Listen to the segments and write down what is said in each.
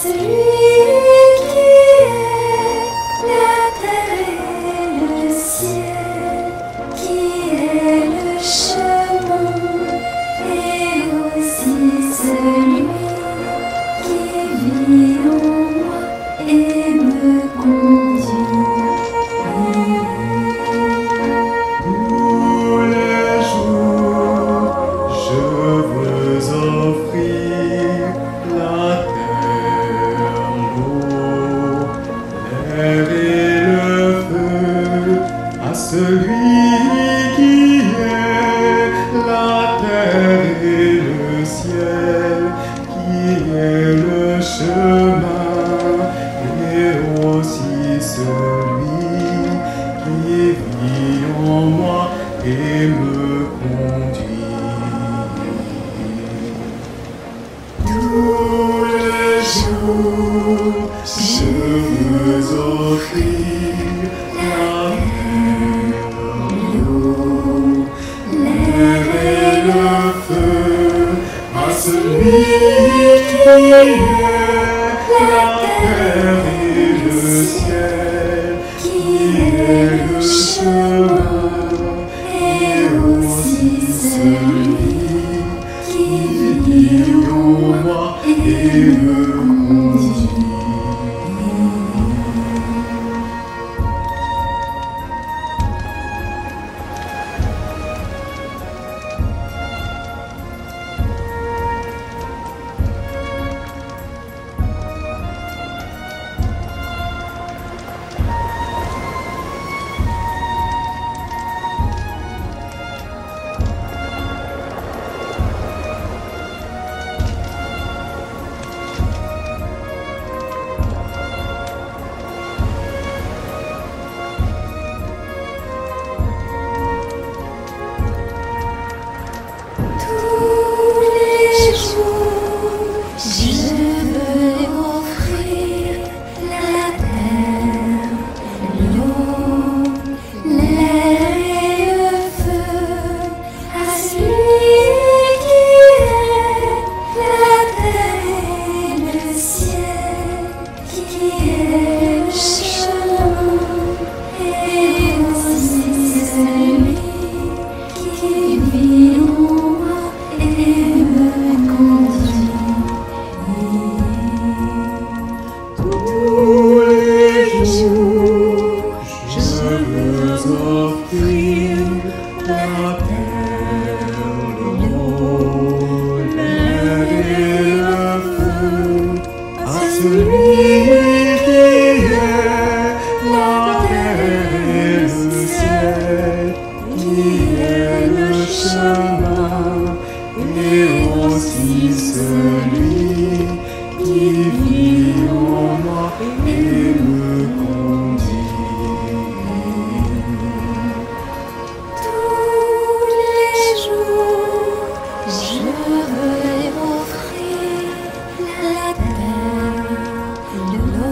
Je veux offrir la terre, l'eau.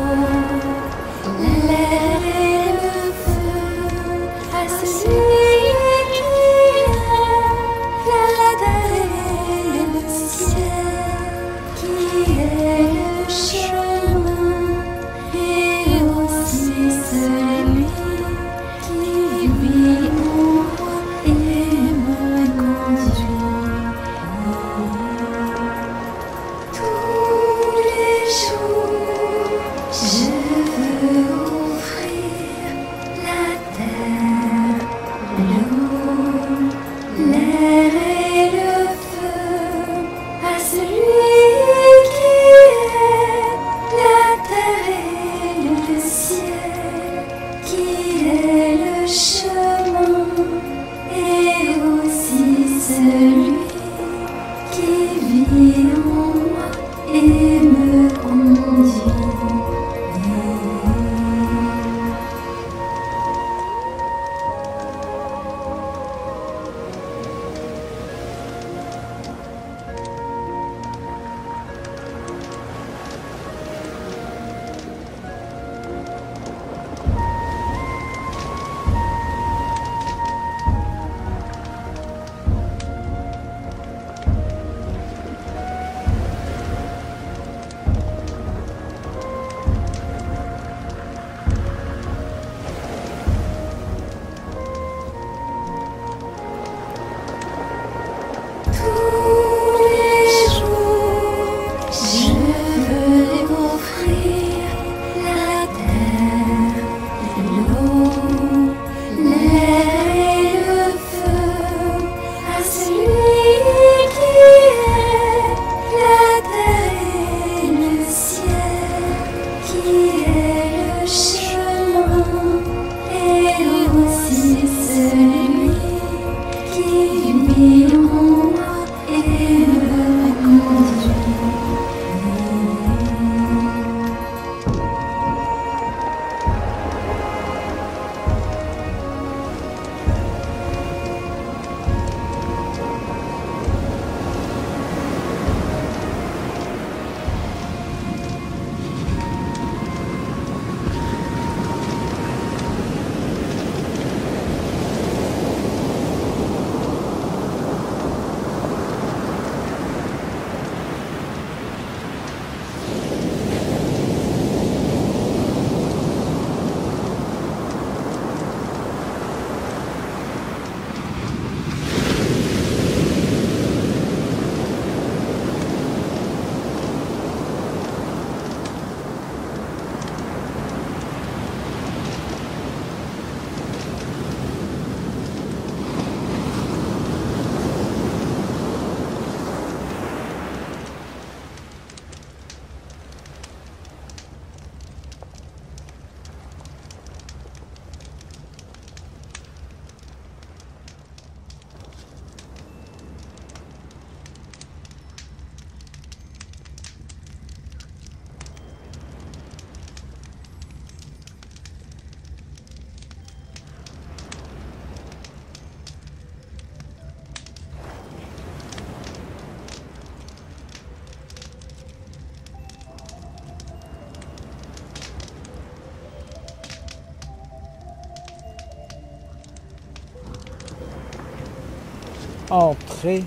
entrez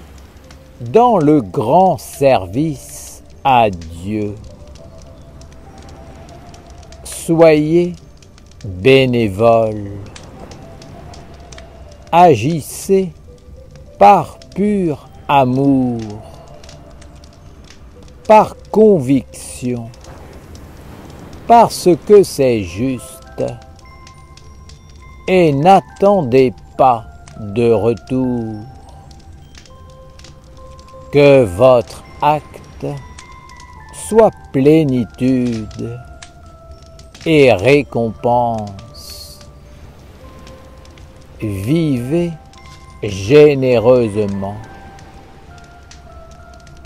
dans le grand service à Dieu. Soyez bénévoles. Agissez par pur amour, par conviction, parce que c'est juste, et n'attendez pas de retour. Que votre acte soit plénitude et récompense. Vivez généreusement.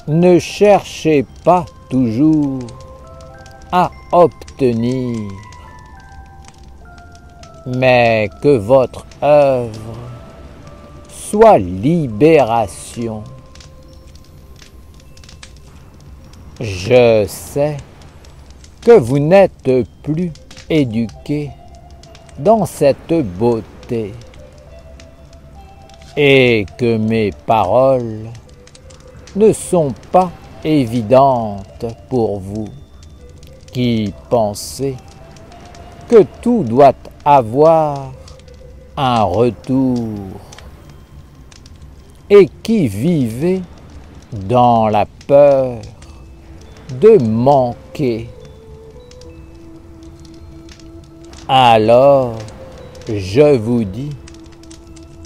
Ne cherchez pas toujours à obtenir, mais que votre œuvre soit libération. Je sais que vous n'êtes plus éduqués dans cette beauté et que mes paroles ne sont pas évidentes pour vous qui pensez que tout doit avoir un retour et qui vivez dans la peur de manquer. Alors, je vous dis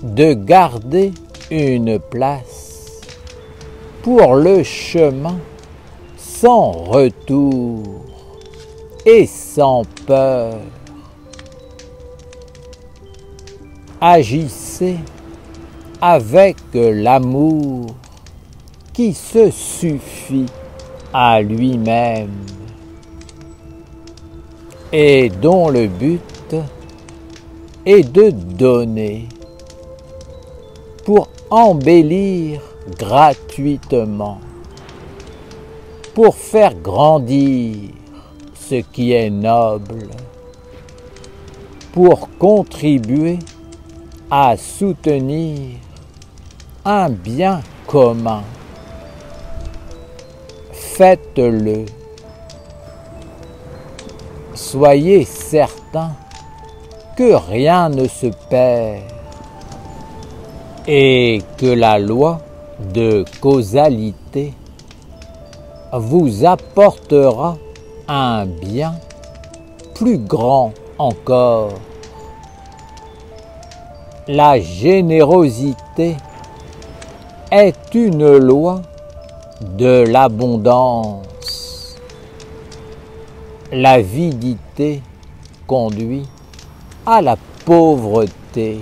de garder une place pour le chemin sans retour et sans peur. Agissez avec l'amour qui se suffit à lui-même et dont le but est de donner pour embellir gratuitement, pour faire grandir ce qui est noble, pour contribuer à soutenir un bien commun. Faites-le. Soyez certains que rien ne se perd et que la loi de causalité vous apportera un bien plus grand encore. La générosité est une loi de l'abondance. L'avidité conduit à la pauvreté.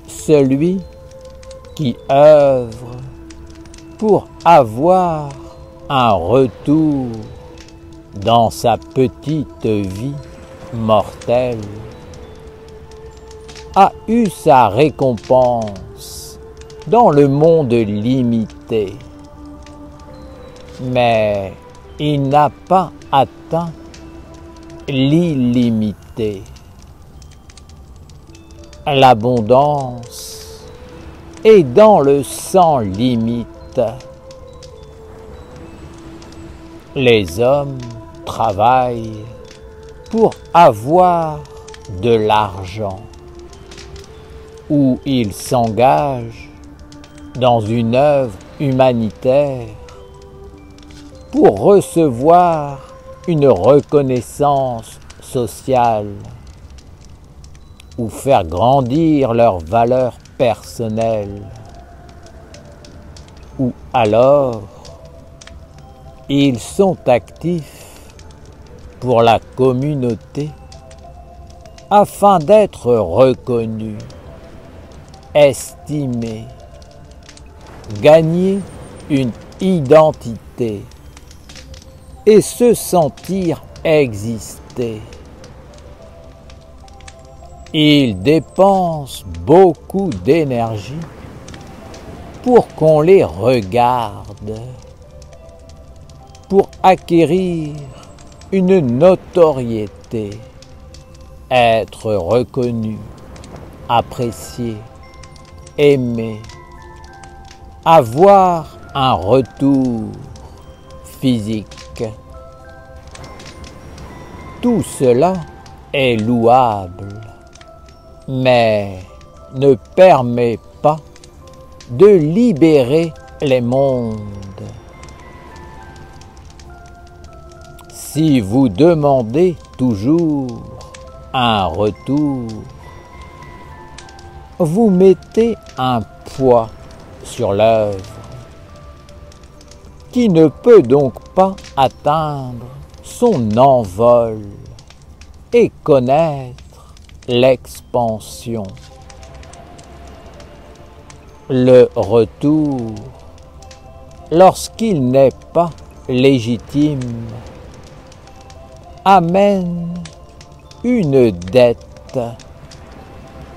Celui qui œuvre pour avoir un retour dans sa petite vie mortelle a eu sa récompense dans le monde limité, mais il n'a pas atteint l'illimité. L'abondance est dans le sans limite. Les hommes travaillent pour avoir de l'argent, ou ils s'engagent dans une œuvre humanitaire pour recevoir une reconnaissance sociale ou faire grandir leurs valeurs personnelles, ou alors ils sont actifs pour la communauté afin d'être reconnus, estimés, gagner une identité et se sentir exister. Ils dépensent beaucoup d'énergie pour qu'on les regarde, pour acquérir une notoriété, être reconnu, apprécié, aimer, avoir un retour physique. Tout cela est louable, mais ne permet pas de libérer les mondes. Si vous demandez toujours un retour, vous mettez un poids sur l'œuvre qui ne peut donc pas atteindre son envol et connaître l'expansion. Le retour, lorsqu'il n'est pas légitime, amène une dette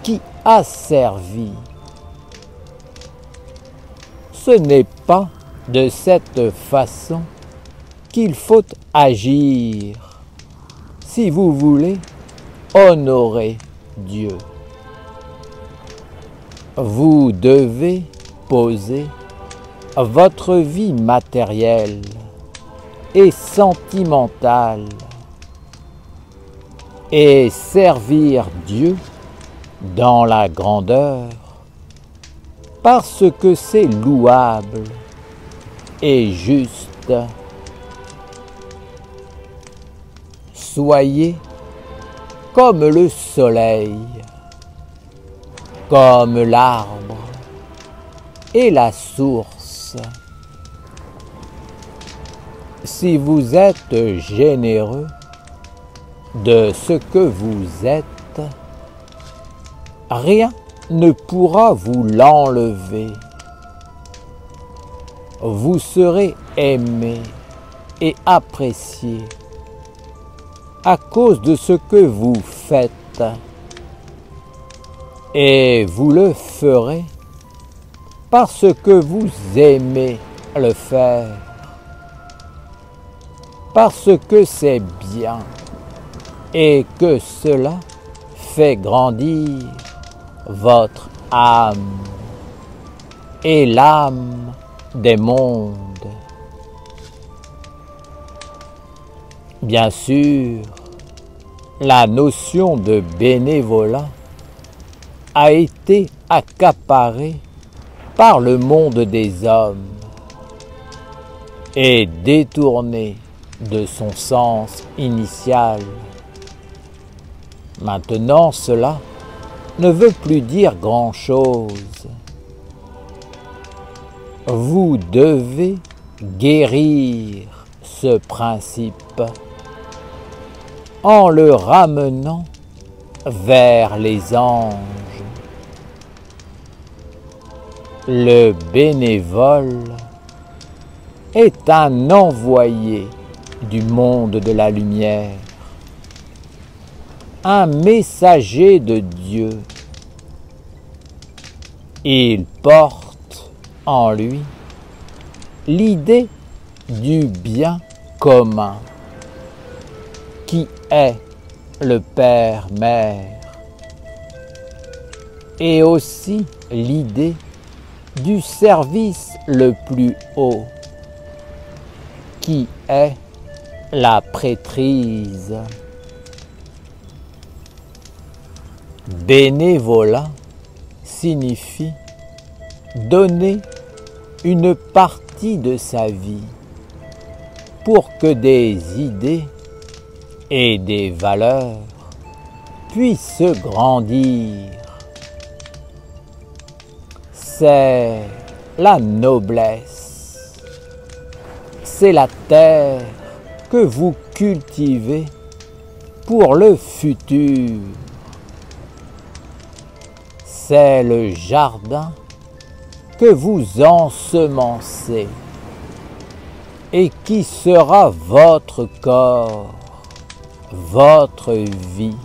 qui a servi. Ce n'est pas de cette façon qu'il faut agir si vous voulez honorer Dieu. Vous devez poser votre vie matérielle et sentimentale et servir Dieu dans la grandeur parce que c'est louable et juste. Soyez comme le soleil, comme l'arbre et la source. Si vous êtes généreux de ce que vous êtes, rien ne pourra vous l'enlever. Vous serez aimé et apprécié à cause de ce que vous faites, et vous le ferez parce que vous aimez le faire, parce que c'est bien et que cela fait grandir votre âme et l'âme des mondes. Bien sûr, la notion de bénévolat a été accaparée par le monde des hommes et détournée de son sens initial. Maintenant, cela ne veut plus dire grand-chose. Vous devez guérir ce principe en le ramenant vers les anges. Le bénévole est un envoyé du monde de la lumière, un messager de Dieu. Il porte en lui l'idée du bien commun, qui est le Père-Mère, et aussi l'idée du service le plus haut, qui est la prêtrise. Bénévolat signifie donner une partie de sa vie pour que des idées et des valeurs puissent grandir. C'est la noblesse, c'est la terre que vous cultivez pour le futur. C'est le jardin que vous ensemencez et qui sera votre corps, votre vie,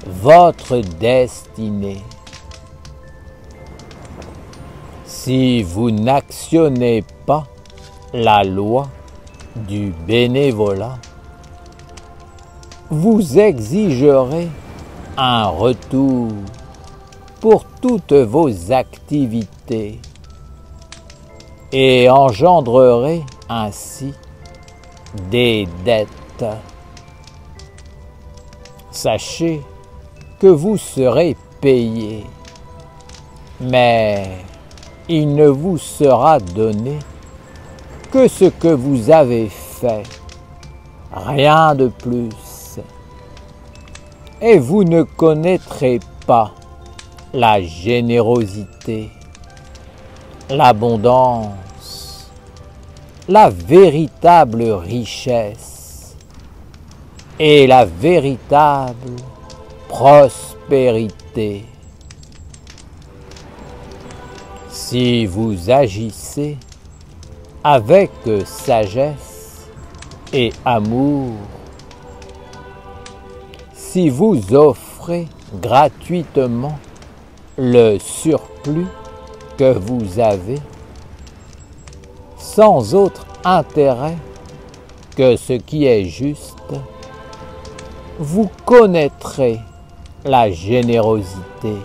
votre destinée. Si vous n'actionnez pas la loi du bénévolat, vous exigerez un retour pour toutes vos activités et engendrerez ainsi des dettes. Sachez que vous serez payé, mais il ne vous sera donné que ce que vous avez fait, rien de plus. Et vous ne connaîtrez pas la générosité, l'abondance, la véritable richesse et la véritable prospérité. Si vous agissez avec sagesse et amour, si vous offrez gratuitement le surplus que vous avez, sans autre intérêt que ce qui est juste, vous connaîtrez la générosité,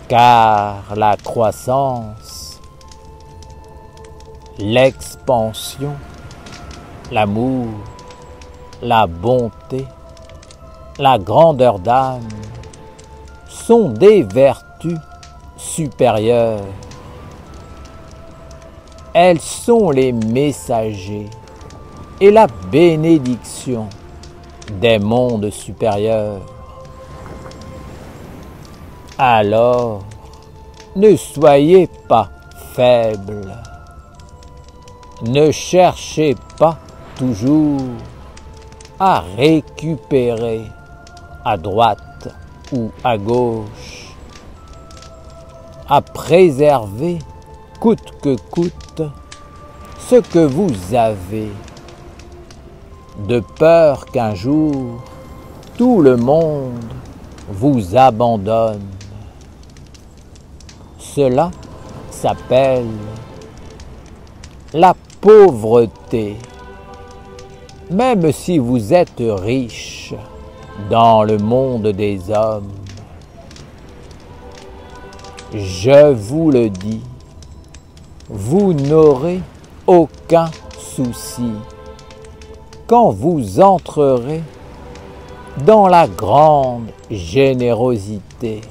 car la croissance, l'expansion, l'amour, la bonté, la grandeur d'âme sont des vertus supérieures. Elles sont les messagers et la bénédiction des mondes supérieurs. Alors, ne soyez pas faibles. Ne cherchez pas toujours à récupérer à droite ou à gauche, à préserver coûte que coûte ce que vous avez, de peur qu'un jour tout le monde vous abandonne. Cela s'appelle la pauvreté. Même si vous êtes riche dans le monde des hommes, je vous le dis, vous n'aurez aucun souci quand vous entrerez dans la grande générosité,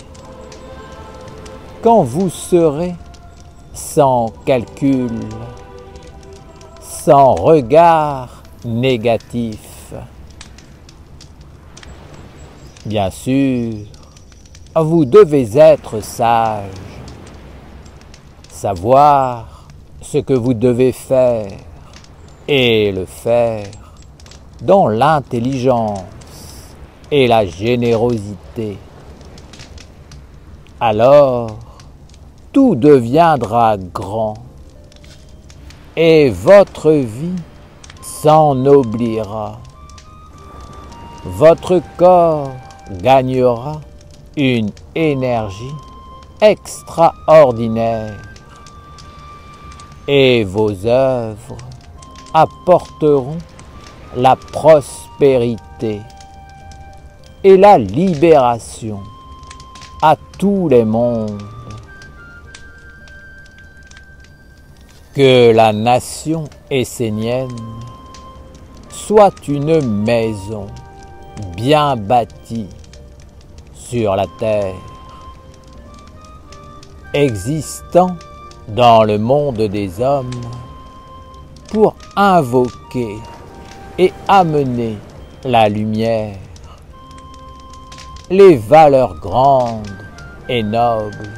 quand vous serez sans calcul, sans regard négatif. Bien sûr, vous devez être sage, savoir ce que vous devez faire et le faire dans l'intelligence et la générosité. Alors, tout deviendra grand et votre vie s'ennoblira. Votre corps gagnera une énergie extraordinaire et vos œuvres apporteront la prospérité et la libération à tous les mondes. Que la nation essénienne soit une maison bien bâtie sur la terre, existant dans le monde des hommes pour invoquer et amener la lumière, les valeurs grandes et nobles,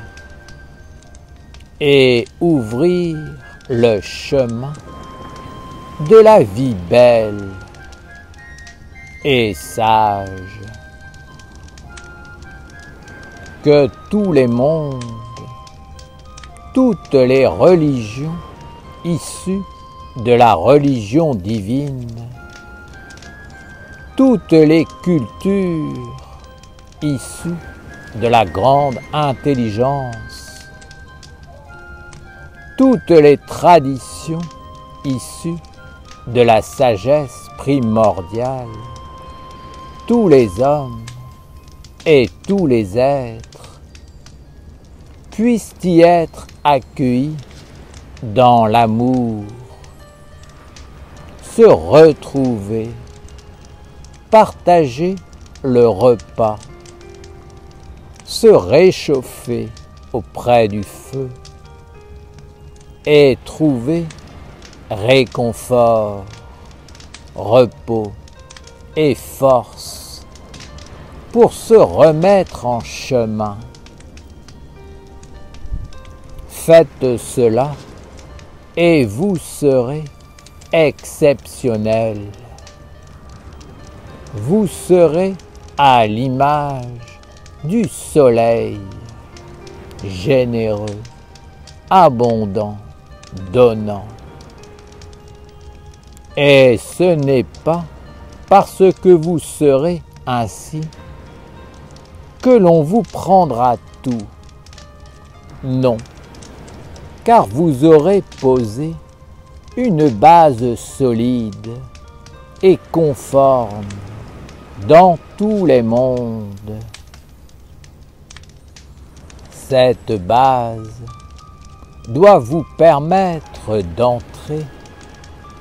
et ouvrir le chemin de la vie belle et sage. Que tous les mondes, toutes les religions issues de la religion divine, toutes les cultures issues de la grande intelligence, toutes les traditions issues de la sagesse primordiale, tous les hommes et tous les êtres puissent y être accueillis dans l'amour, se retrouver, partager le repas, se réchauffer auprès du feu et trouver réconfort, repos et force pour se remettre en chemin. Faites cela et vous serez exceptionnel. Vous serez à l'image du soleil, généreux, abondant, donnant. Et ce n'est pas parce que vous serez ainsi que l'on vous prendra tout. Non, car vous aurez posé une base solide et conforme dans tous les mondes. Cette base doit vous permettre d'entrer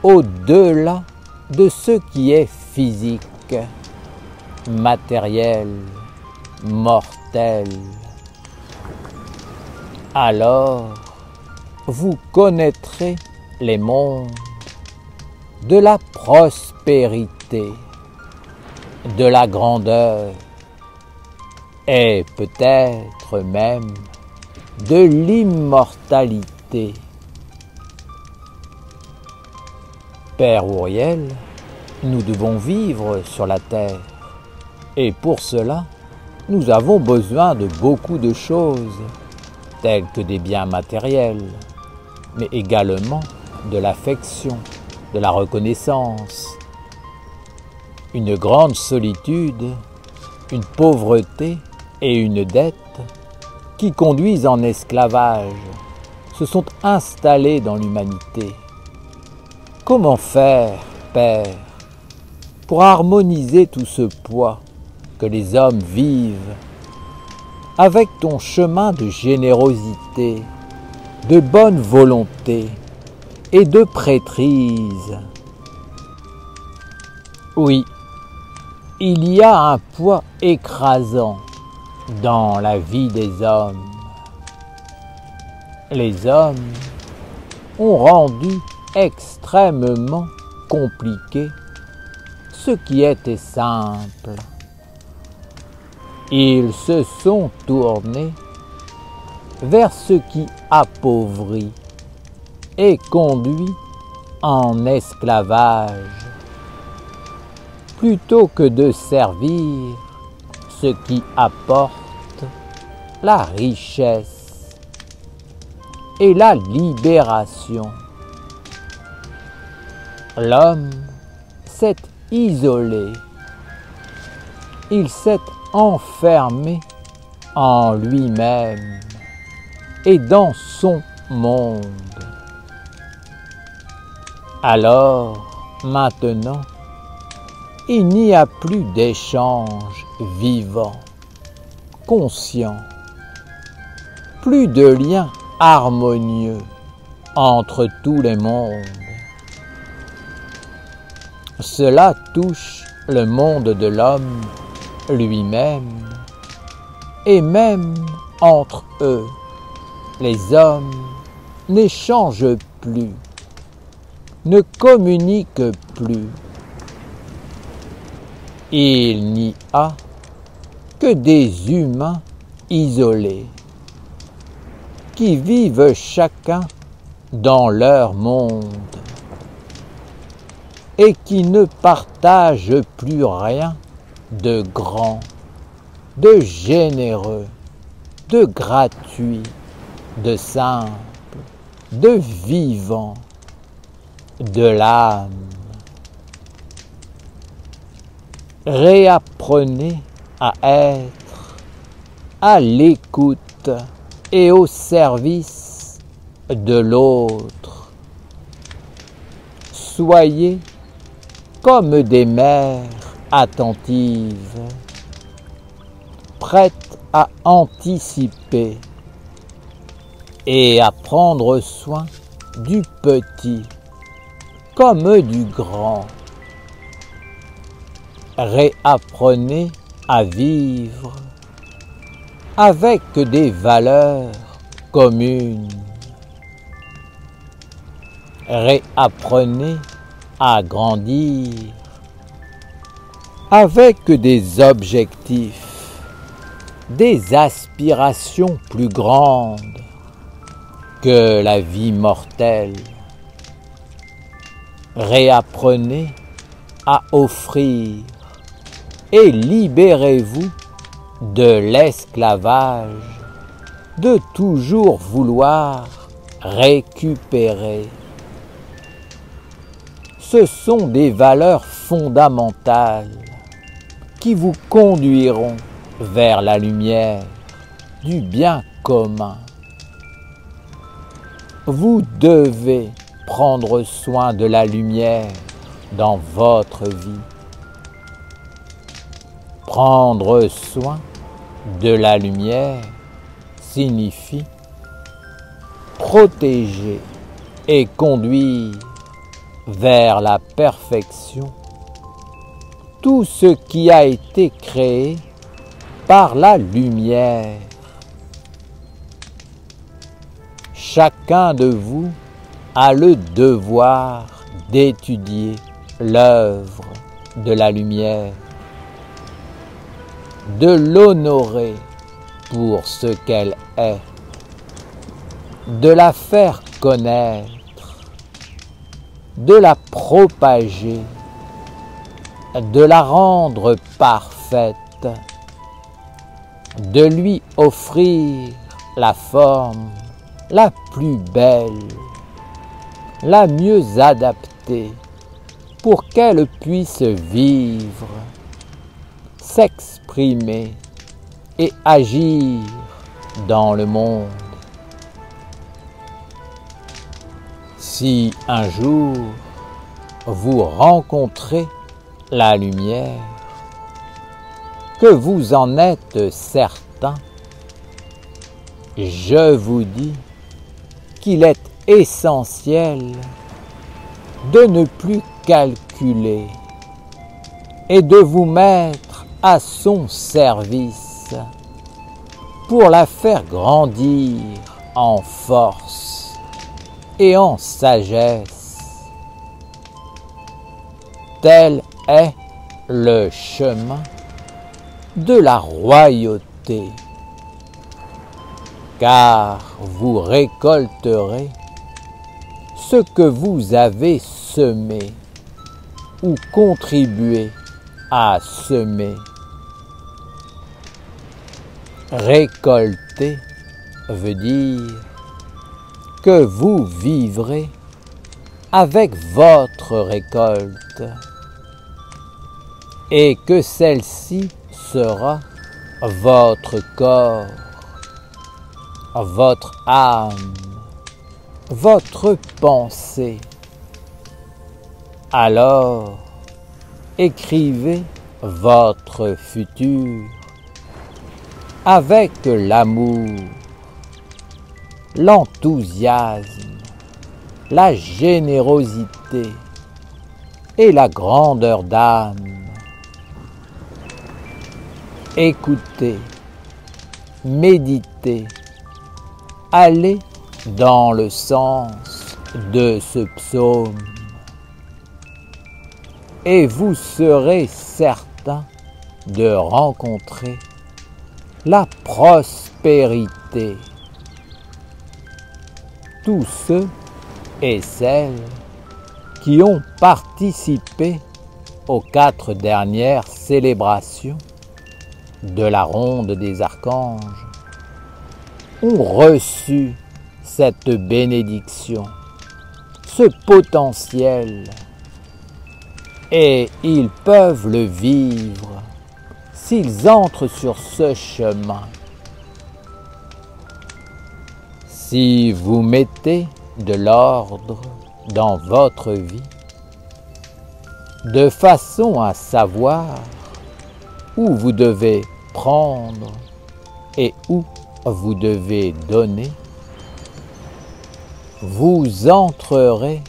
au-delà de ce qui est physique, matériel, mortel. Alors, vous connaîtrez les mondes de la prospérité, de la grandeur et peut-être même de l'immortalité. Père Ouriel, nous devons vivre sur la terre et pour cela, nous avons besoin de beaucoup de choses, telles que des biens matériels, mais également de l'affection, de la reconnaissance, une grande solitude, une pauvreté et une dette qui conduisent en esclavage se sont installés dans l'humanité. Comment faire, Père, pour harmoniser tout ce poids que les hommes vivent avec ton chemin de générosité, de bonne volonté et de prêtrise? Oui, il y a un poids écrasant dans la vie des hommes. Les hommes ont rendu extrêmement compliqué ce qui était simple. Ils se sont tournés vers ce qui appauvrit et conduit en esclavage, plutôt que de servir ce qui apporte la richesse et la libération. L'homme s'est isolé, il s'est enfermé en lui-même et dans son monde. Alors, maintenant, il n'y a plus d'échange vivant, conscient, plus de lien harmonieux entre tous les mondes. Cela touche le monde de l'homme lui-même et même entre eux. Les hommes n'échangent plus, ne communiquent plus. Il n'y a que des humains isolés qui vivent chacun dans leur monde et qui ne partagent plus rien de grand, de généreux, de gratuit, de simple, de vivant, de l'âme. Réapprenez à être à l'écoute et au service de l'autre. Soyez comme des mères attentives, prêtes à anticiper et à prendre soin du petit comme du grand. Réapprenez à vivre avec des valeurs communes. Réapprenez à grandir avec des objectifs, des aspirations plus grandes que la vie mortelle. Réapprenez à offrir et libérez-vous de l'esclavage, de toujours vouloir récupérer. Ce sont des valeurs fondamentales qui vous conduiront vers la lumière du bien commun. Vous devez prendre soin de la lumière dans votre vie. Prendre soin de la lumière signifie protéger et conduire vers la perfection tout ce qui a été créé par la lumière. Chacun de vous a le devoir d'étudier l'œuvre de la lumière, de l'honorer pour ce qu'elle est, de la faire connaître, de la propager, de la rendre parfaite, de lui offrir la forme la plus belle, la mieux adaptée pour qu'elle puisse vivre, s'exprimer et agir dans le monde. Si un jour vous rencontrez la lumière, que vous en êtes certain, je vous dis qu'il est essentiel de ne plus calculer et de vous mettre à son service pour la faire grandir en force et en sagesse. Tel est le chemin de la royauté, car vous récolterez ce que vous avez semé ou contribué à semer. Récolter veut dire que vous vivrez avec votre récolte et que celle-ci sera votre corps, votre âme, votre pensée. Alors, écrivez votre futur avec l'amour, l'enthousiasme, la générosité et la grandeur d'âme. Écoutez, méditez, allez dans le sens de ce psaume et vous serez certain de rencontrer la prospérité. Tous ceux et celles qui ont participé aux 4 dernières célébrations de la ronde des archanges ont reçu cette bénédiction, ce potentiel, et ils peuvent le vivre s'ils entrent sur ce chemin. Si vous mettez de l'ordre dans votre vie, de façon à savoir où vous devez prendre et où vous devez donner, vous entrerez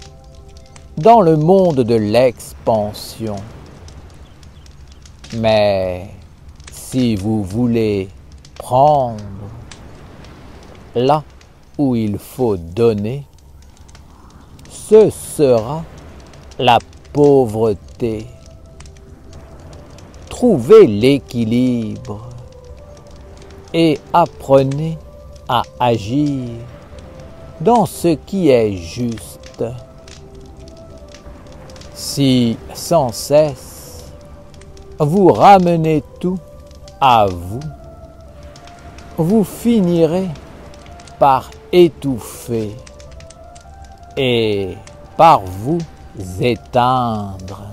dans le monde de l'expansion. Mais si vous voulez prendre là où il faut donner, ce sera la pauvreté. Trouvez l'équilibre et apprenez à agir dans ce qui est juste. Si sans cesse vous ramenez tout à vous, vous finirez par étouffer et par vous éteindre.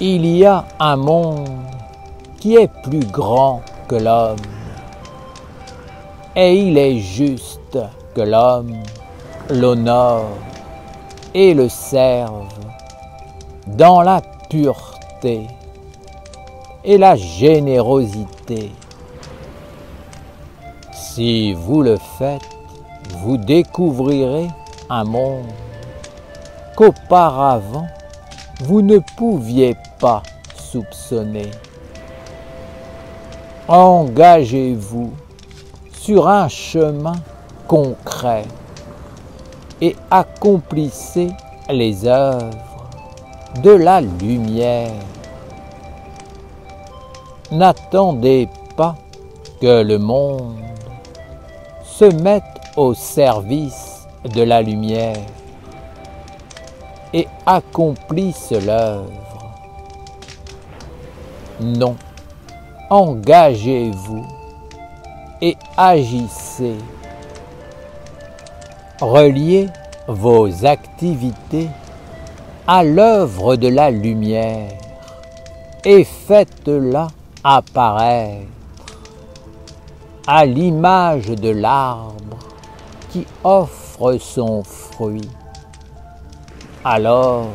Il y a un monde qui est plus grand que l'homme, et il est juste que l'homme l'honore et le serve dans la pureté et la générosité. Si vous le faites, vous découvrirez un monde qu'auparavant vous ne pouviez pas soupçonner. Engagez-vous sur un chemin concret et accomplissez les œuvres de la lumière. N'attendez pas que le monde se mette au service de la lumière et accomplisse l'œuvre. Non, engagez-vous et agissez. Reliez vos activités à l'œuvre de la lumière et faites-la apparaître à l'image de l'arbre qui offre son fruit. Alors,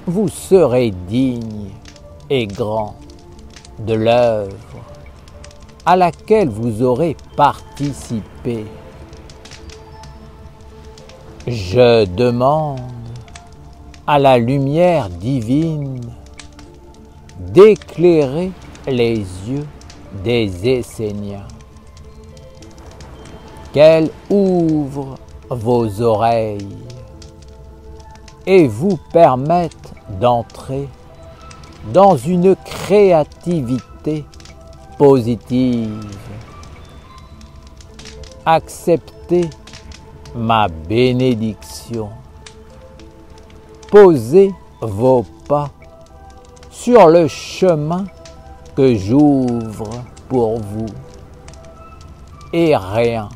vous serez digne et grand de l'œuvre à laquelle vous aurez participé. Je demande à la lumière divine d'éclairer les yeux des Esséniens, qu'elle ouvre vos oreilles et vous permette d'entrer dans une créativité positive. Acceptez ma bénédiction. Posez vos pas sur le chemin que j'ouvre pour vous et rien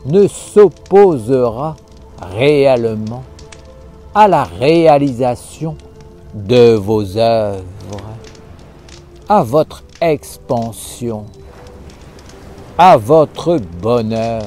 ne s'opposera réellement à la réalisation de vos œuvres, à votre expansion, à votre bonheur.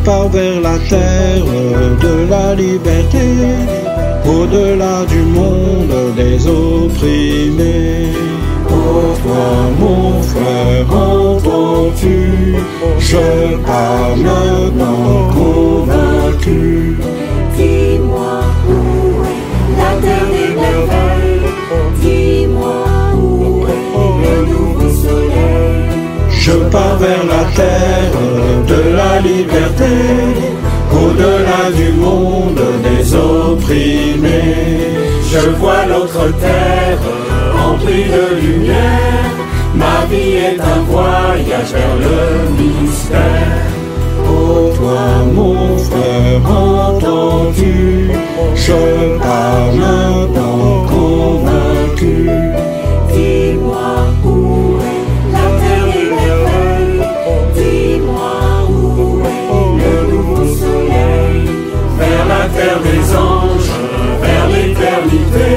pars vers la terre de la liberté, au-delà du monde des opprimés. Oh toi mon frère, entends-tu? Je pars maintenant convaincu. Dis-moi où est la terre des merveilles, dis-moi où est le nouveau soleil. Je pars vers la terre de la liberté, au-delà du monde des opprimés. Je vois l'autre terre remplie de lumière. Ma vie est un voyage vers le mystère. Oh toi mon frère, entends-tu? Je pars maintenant convaincu. Dis-moi où est la terre des merveilles, dis-moi où est le nouveau soleil. Vers la terre des anges, vers l'éternité.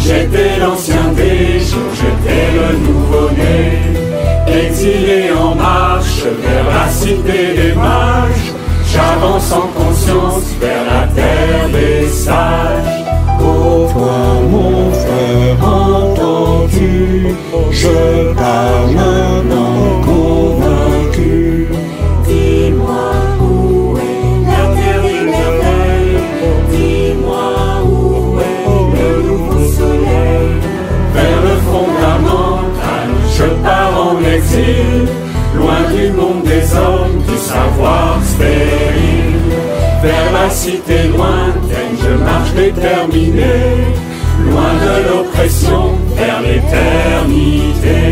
J'étais l'ancien des jours, j'étais le nouveau-né. Exilé en marche vers la cité des mages, j'avance en conscience vers la terre des sages. Oh toi mon frère, entends-tu? Je pars maintenant convaincu. Dis-moi où est la terre des merveilles, dis-moi où est le nouveau soleil. Vers le fondamental, je pars en exil, loin du monde des hommes, du savoir stérile. Vers la cité lointaine, je marche déterminé, loin de l'oppression, vers l'éternité.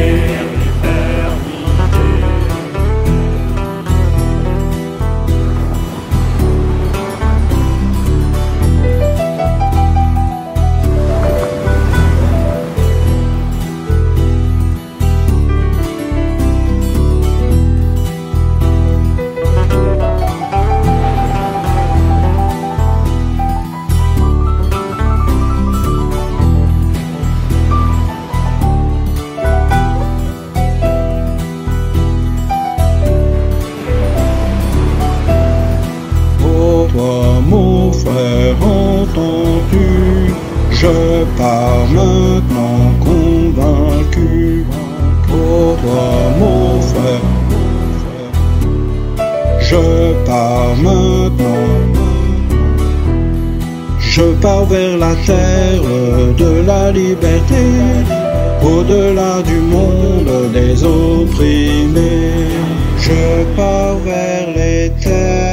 Toi mon frère, entends-tu? Je pars maintenant convaincu. Oh toi mon frère, je pars maintenant. Je pars vers la terre de la liberté, au-delà du monde des opprimés. Je pars vers l'éternel.